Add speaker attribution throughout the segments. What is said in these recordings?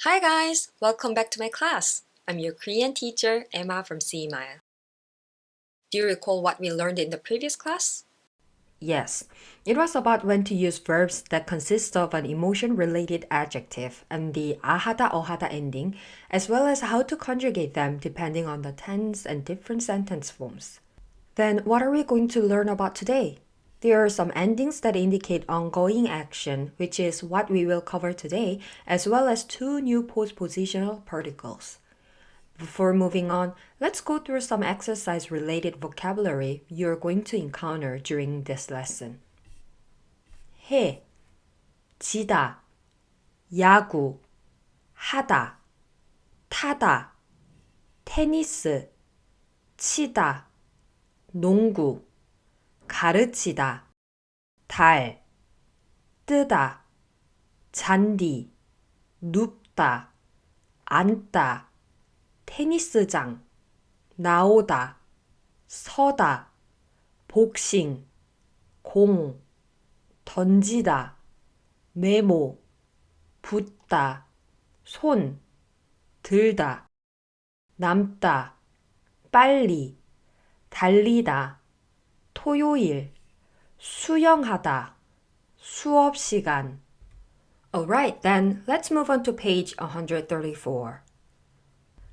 Speaker 1: Hi guys! Welcome back to my class. I'm your Korean teacher, Emma from SEEMILE. Do you recall what we learned in the previous class?
Speaker 2: Yes, it was about when to use verbs that consist of an emotion-related adjective and the ahada ohada ending, as well as how to conjugate them depending on the tense and different sentence forms. Then what are we going to learn about today? There are some endings that indicate ongoing action, which is what we will cover today, as well as two new postpositional particles. Before moving on, let's go through some exercise-related vocabulary you're going to encounter during this lesson. 해, 지다, 야구, 하다, 타다, 테니스, 치다, 농구, 가르치다, 달, 뜨다, 잔디, 눕다, 앉다, 테니스장, 나오다, 서다, 복싱, 공, 던지다, 메모, 붓다, 손, 들다, 남다, 빨리, 달리다, 토요일, 수영하다, 수업 시간. Alright, then let's move on to page 134.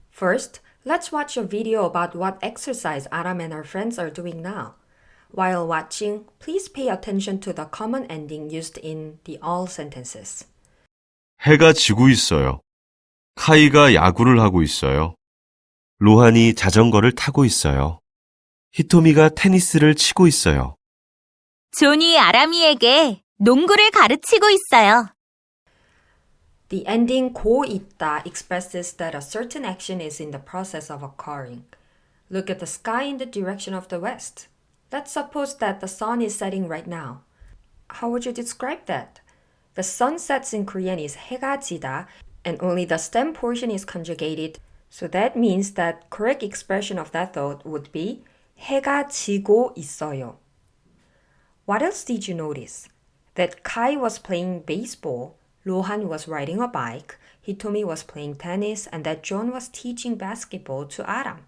Speaker 2: First, let's watch a video about what exercise Aram and her friends are doing now. While watching, please pay attention to the common ending used in the all sentences.
Speaker 3: 해가 지고 있어요. 카이가 야구를 하고 있어요. 로한이 자전거를 타고 있어요. 히토미가 테니스를 치고 있어요.
Speaker 4: 존이 아람이에게 농구를 가르치고 있어요.
Speaker 2: The ending 고 있다 expresses that a certain action is in the process of occurring. Look at the sky in the direction of the west. Let's suppose that the sun is setting right now. How would you describe that? The sun sets in Korean is 해가 지다, and only the stem portion is conjugated. So that means that correct expression of that thought would be 해가 지고 있어요. What else did you notice? That Kai was playing baseball, Rohan was riding a bike, Hitomi was playing tennis, and that John was teaching basketball to Aram.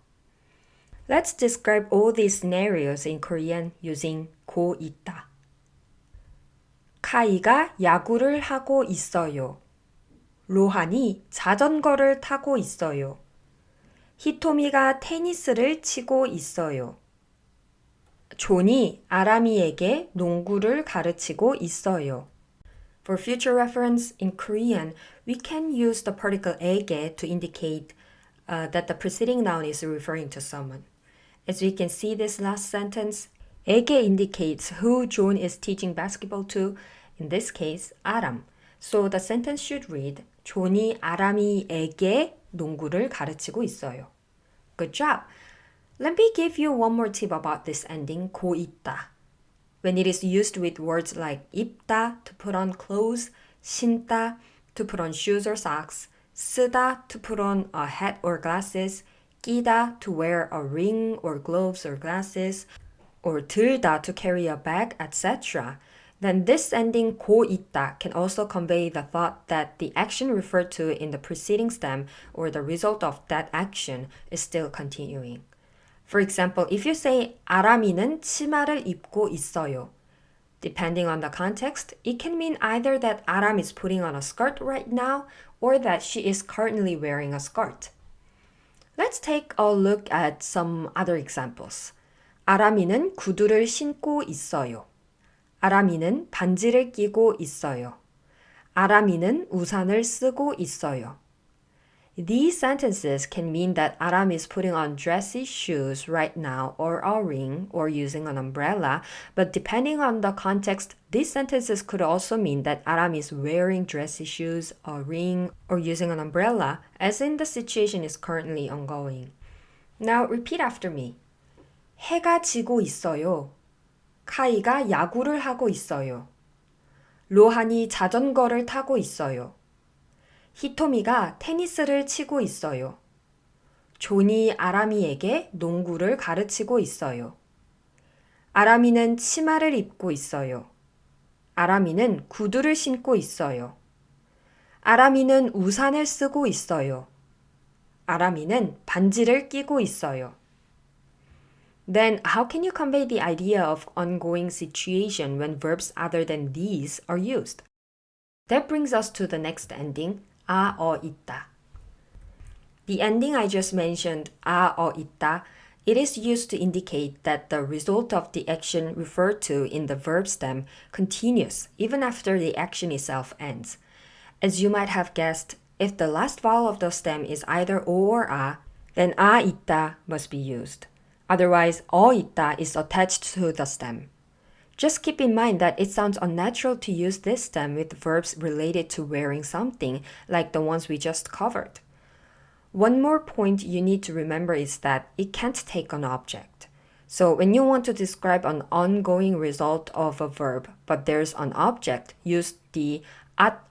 Speaker 2: Let's describe all these scenarios in Korean using 고 있다. 카이가 야구를 하고 있어요. 로한이 자전거를 타고 있어요. 히토미가 테니스를 치고 있어요. 존이 아람이에게 농구를 가르치고 있어요. For future reference, in Korean, we can use the particle 에게 to indicate that the preceding noun is referring to someone. As we can see this last sentence, 에게 indicates who John is teaching basketball to, in this case, 아람. So the sentence should read, 존이 아람이에게 농구를 가르치고 있어요. Good job! Let me give you one more tip about this ending, 고 있다. When it is used with words like 입다, to put on clothes, 신다, to put on shoes or socks, 쓰다, to put on a hat or glasses, 끼다, to wear a ring or gloves or glasses, or 들다, to carry a bag, etc., then this ending 고 있다 can also convey the thought that the action referred to in the preceding stem or the result of that action is still continuing. For example, if you say 아람이는 치마를 입고 있어요, depending on the context, it can mean either that Aram is putting on a skirt right now or that she is currently wearing a skirt. Let's take a look at some other examples. 아람이는 구두를 신고 있어요. 아람이는 반지를 끼고 있어요. 아람이는 우산을 쓰고 있어요. These sentences can mean that Aram is putting on dressy shoes right now or a ring or using an umbrella, but depending on the context, these sentences could also mean that Aram is wearing dressy shoes, a ring, or using an umbrella, as in the situation is currently ongoing. Now repeat after me. 해가 지고 있어요. 카이가 야구를 하고 있어요. 로한이 자전거를 타고 있어요. 히토미가 테니스를 치고 있어요. 존이 아람이에게 농구를 가르치고 있어요. 아람이는 치마를 입고 있어요. 아람이는 구두를 신고 있어요. 아람이는 우산을 쓰고 있어요. 아람이는 반지를 끼고 있어요. Then how can you convey the idea of ongoing situation when verbs other than these are used? That brings us to the next ending, 있다. The ending I just mentioned, 있다, it is used to indicate that the result of the action referred to in the verb stem continues even after the action itself ends. As you might have guessed, if the last vowel of the stem is either O or A, then 있다 must be used. Otherwise, 있다 is attached to the stem. Just keep in mind that it sounds unnatural to use this stem with verbs related to wearing something, like the ones we just covered. One more point you need to remember is that it can't take an object. So when you want to describe an ongoing result of a verb, but there's an object, use the at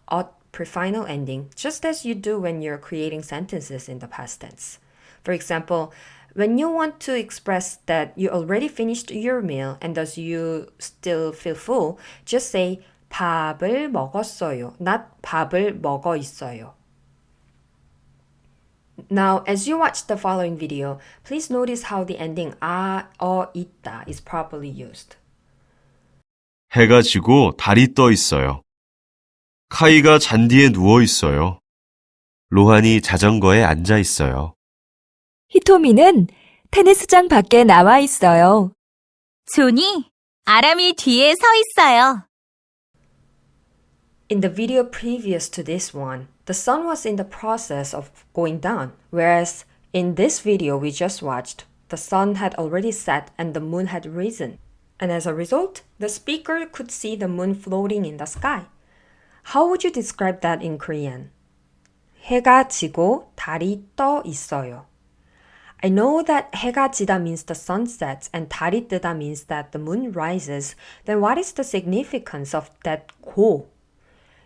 Speaker 2: pre-final ending, just as you do when you're creating sentences in the past tense. For example, when you want to express that you already finished your meal and thus you still feel full, just say 밥을 먹었어요, not 밥을 먹어 있어요. Now, as you watch the following video, please notice how the ending 있다 is properly used.
Speaker 3: 해가 지고 달이 떠 있어요. 카이가 잔디에 누워 있어요. 로한이 자전거에 앉아 있어요.
Speaker 5: 히토미는 테니스장 밖에 나와 있어요.
Speaker 4: 존이 아람이 뒤에 서 있어요.
Speaker 2: In the video previous to this one, the sun was in the process of going down, whereas in this video we just watched, the sun had already set and the moon had risen. And as a result, the speaker could see the moon floating in the sky. How would you describe that in Korean? 해가 지고 달이 떠 있어요. I know that 해가 지다 means the sun sets and 달이 뜨다 means that the moon rises. Then what is the significance of that 고?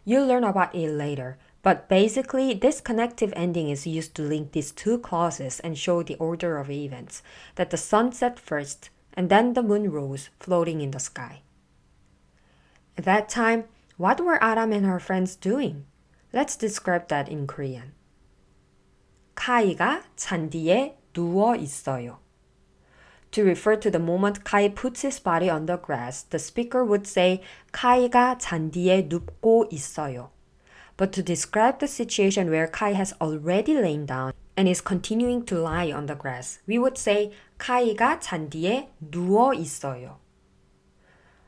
Speaker 2: You'll learn about it later. But basically, this connective ending is used to link these two clauses and show the order of events, that the sun set first and then the moon rose, floating in the sky. At that time, what were Aram and her friends doing? Let's describe that in Korean. 카이가 잔디에 누워 있어요. To refer to the moment Kai puts his body on the grass, the speaker would say 카이가 잔디에 눕고 있어요. But to describe the situation where Kai has already lain down and is continuing to lie on the grass, we would say 카이가 잔디에 누워 있어요.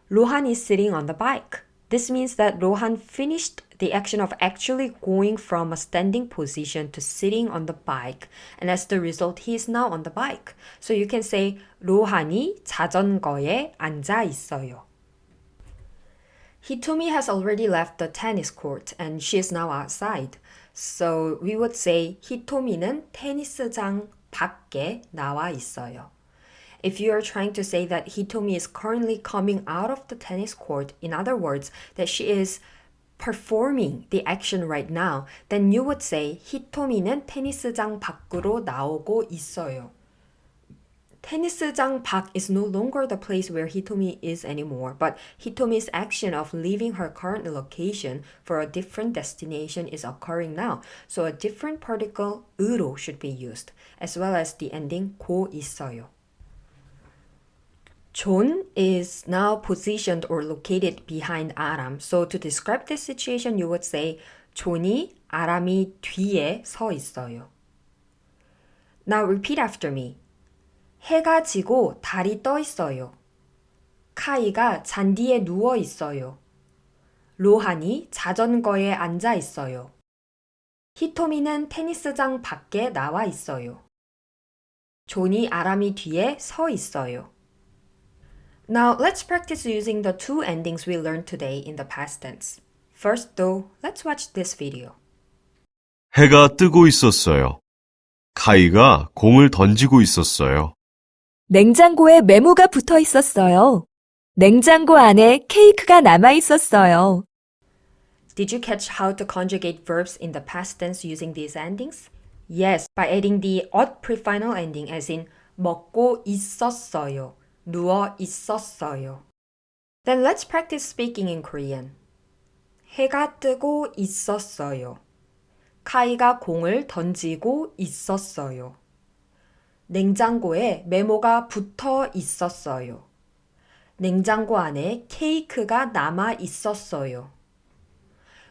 Speaker 2: Rohan is sitting on the bike. This means that Rohan finished the action of actually going from a standing position to sitting on the bike, and as the result, he is now on the bike. So you can say 로한이 자전거에 앉아 있어요. Hitomi has already left the tennis court and she is now outside. So we would say 히토미는 테니스장 밖에 나와 있어요. If you are trying to say that Hitomi is currently coming out of the tennis court, in other words, that she is performing the action right now, then you would say 히토미는 테니스장 밖으로 나오고 있어요. 테니스장 밖 is no longer the place where Hitomi is anymore, but Hitomi's action of leaving her current location for a different destination is occurring now. So a different particle 으로 should be used, as well as the ending 고 있어요. 존 is now positioned or located behind 아람. So to describe this situation, you would say 존이 아람이 뒤에 서 있어요. Now repeat after me. 해가 지고 달이 떠 있어요. 카이가 잔디에 누워 있어요. 로한이 자전거에 앉아 있어요. 히토미는 테니스장 밖에 나와 있어요. 존이 아람이 뒤에 서 있어요. Now let's practice using the two endings we learned today in the past tense. First though, let's watch this video.
Speaker 3: 해가 뜨고 있었어요. 카이가 공을 던지고 있었어요.
Speaker 5: 냉장고에 메모가 붙어 있었어요. 냉장고 안에 케이크가 남아 있었어요.
Speaker 2: Did you catch how to conjugate verbs in the past tense using these endings? Yes, by adding the ot pre-final ending as in 먹고 있었어요, 누워 있었어요. Then let's practice speaking in Korean. 해가 뜨고 있었어요. 카이가 공을 던지고 있었어요. 냉장고에 메모가 붙어 있었어요. 냉장고 안에 케이크가 남아 있었어요.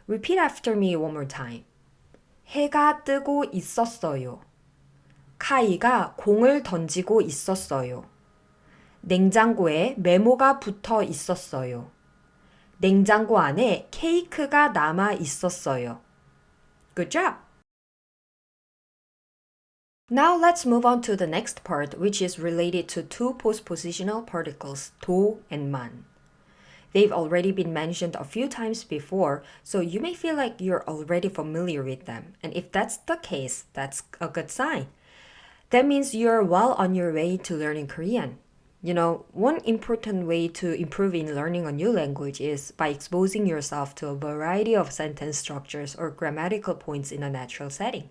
Speaker 2: Repeat after me one more time. 해가 뜨고 있었어요. 카이가 공을 던지고 있었어요. 냉장고에 메모가 붙어 있었어요. 냉장고 안에 케이크가 남아 있었어요. Good job! Now let's move on to the next part, which is related to two postpositional particles, 도 and 만. They've already been mentioned a few times before, so you may feel like you're already familiar with them. And if that's the case, that's a good sign. That means you're well on your way to learning Korean. You know, one important way to improve in learning a new language is by exposing yourself to a variety of sentence structures or grammatical points in a natural setting.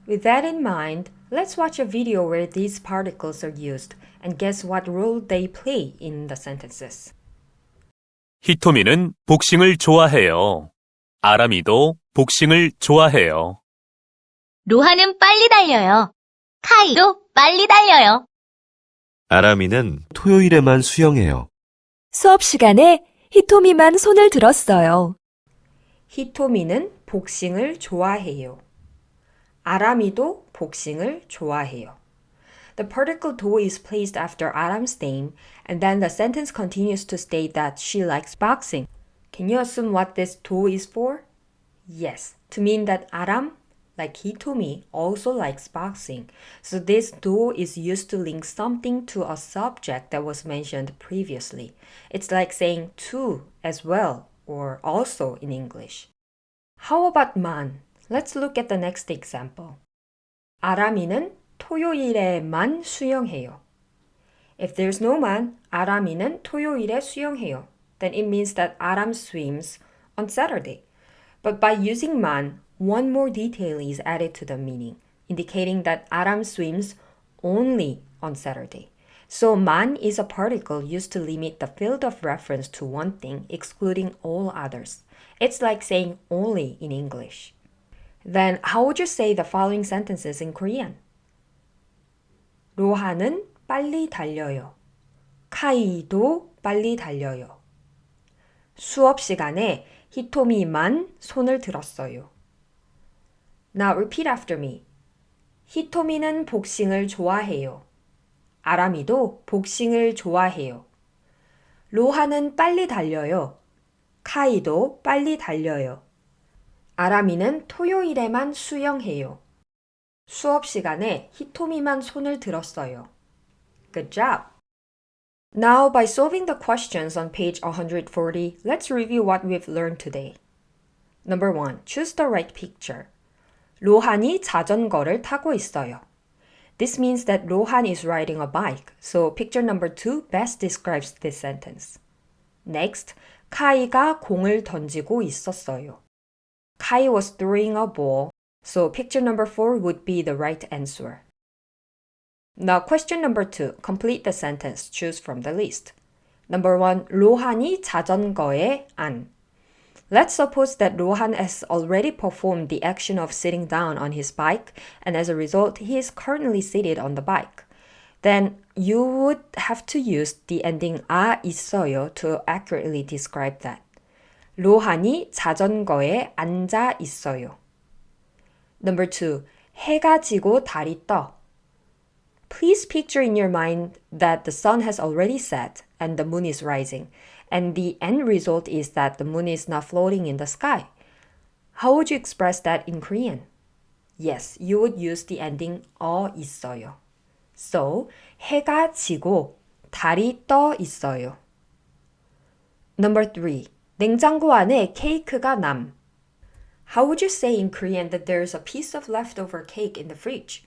Speaker 2: With that in mind, let's watch a video where these particles are used and guess what role they play in the sentences.
Speaker 6: 히토미는 복싱을 좋아해요. 아람이도 복싱을 좋아해요.
Speaker 4: 로하는 빨리 달려요. 카이도 빨리 달려요.
Speaker 3: 아람이는 토요일에만 수영해요.
Speaker 5: 수업 시간에 히토미만 손을 들었어요.
Speaker 2: 히토미는 복싱을 좋아해요. 아람이도 복싱을 좋아해요. The particle 도 is placed after Aram's name, and then the sentence continues to state that she likes boxing. Can you assume what this 도 is for? Yes, to mean that Aram, like Hitomi, also likes boxing. So this 도 is used to link something to a subject that was mentioned previously. It's like saying to as well, or also in English. How about 만? Let's look at the next example. 아람이는 토요일에만 수영해요. If there's no 만, 아람이는 토요일에 수영해요. Then it means that Aram swims on Saturday. But by using 만, one more detail is added to the meaning, indicating that Aram swims only on Saturday. So 만 is a particle used to limit the field of reference to one thing, excluding all others. It's like saying only in English. Then how would you say the following sentences in Korean? 로하는 빨리 달려요. 카이도 빨리 달려요. 수업 시간에 히토미만 손을 들었어요. Now repeat after me. 히토미는 복싱을 좋아해요. 아람이도 복싱을 좋아해요. 로하는 빨리 달려요. 카이도 빨리 달려요. 아람이는 토요일에만 수영해요. 수업 시간에 히토미만 손을 들었어요. Good job! Now, by solving the questions on page 140, let's review what we've learned today. Number 1. Choose the right picture. 로한이 자전거를 타고 있어요. This means that 로한 is riding a bike, so picture number 2 best describes this sentence. Next, 카이가 공을 던지고 있었어요. Kai was throwing a ball, so picture number 4 would be the right answer. Now question number 2, complete the sentence, choose from the list. Number 1, 로한이 자전거에 안. Let's suppose that Rohan has already performed the action of sitting down on his bike, and as a result, he is currently seated on the bike. Then you would have to use the ending 아 있어요 to accurately describe that. 로한이 자전거에 앉아 있어요. Number 2, 해가 지고 달이 떠. Please picture in your mind that the sun has already set and the moon is rising, and the end result is that the moon is not floating in the sky. How would you express that in Korean? Yes, you would use the ending 어 있어요. So, 해가 지고 달이 떠 있어요. Number 3, 냉장고 안에 케이크가 남. How would you say in Korean that there is a piece of leftover cake in the fridge?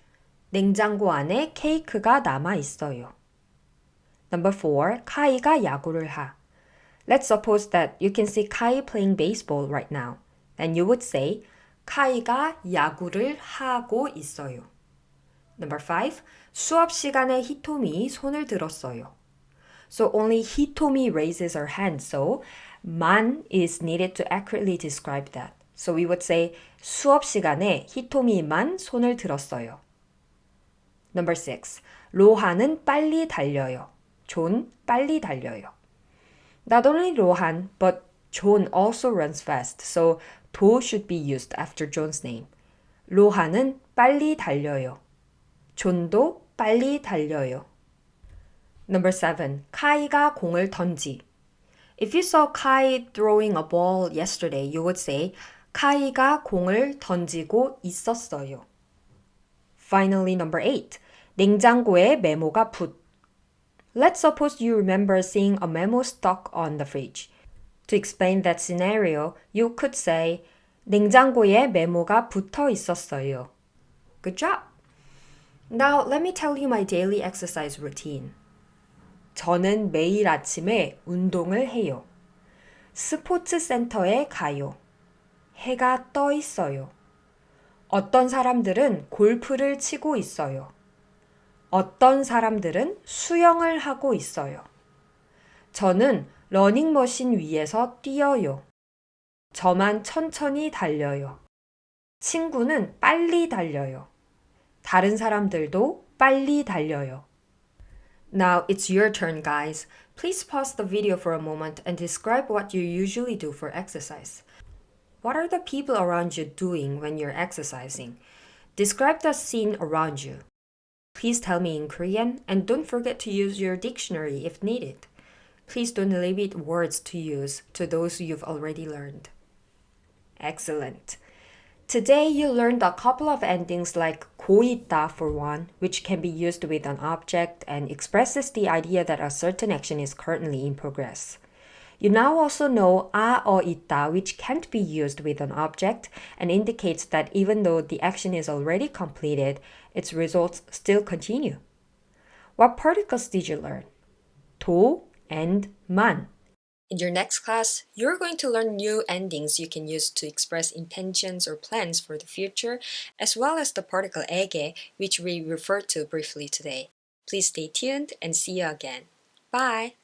Speaker 2: 냉장고 안에 케이크가 남아 있어요. Number 4, 카이가 야구를 하. Let's suppose that you can see Kai playing baseball right now. Then you would say, 카이가 야구를 하고 있어요. Number 5, 수업 시간에 히토미 손을 들었어요. So only Hitomi raises her hand, so 만 is needed to accurately describe that. So we would say, 수업 시간에 히토미만 손을 들었어요. Number 6. 로한은 빨리 달려요. 존 빨리 달려요. Not only 로한, but John also runs fast, so 도 should be used after John's name. 로한은 빨리 달려요. 존도 빨리 달려요. Number 7. 카이가 공을 던지. If you saw Kai throwing a ball yesterday, you would say 카이가 공을 던지고 있었어요. Finally, number 8. 냉장고에 메모가 붙. Let's suppose you remember seeing a memo stuck on the fridge. To explain that scenario, you could say 냉장고에 메모가 붙어 있었어요. Good job! Now, let me tell you my daily exercise routine. 저는 매일 아침에 운동을 해요. 스포츠 센터에 가요. 해가 떠 있어요. 어떤 사람들은 골프를 치고 있어요. 어떤 사람들은 수영을 하고 있어요. 저는 러닝머신 위에서 뛰어요. 저만 천천히 달려요. 친구는 빨리 달려요. 다른 사람들도 빨리 달려요. Now it's your turn, guys. Please pause the video for a moment and describe what you usually do for exercise. What are the people around you doing when you're exercising? Describe the scene around you. Please tell me in Korean and don't forget to use your dictionary if needed. Please don't limit words to use to those you've already learned. Excellent. Today you learned a couple of endings like 고 있다 for one, which can be used with an object and expresses the idea that a certain action is currently in progress. You now also know 있다, which can't be used with an object and indicates that even though the action is already completed, its results still continue. What particles did you learn? 도 and 만.
Speaker 1: In your next class, you're going to learn new endings you can use to express intentions or plans for the future, as well as the particle 에게, which we referred to briefly today. Please stay tuned and see you again. Bye!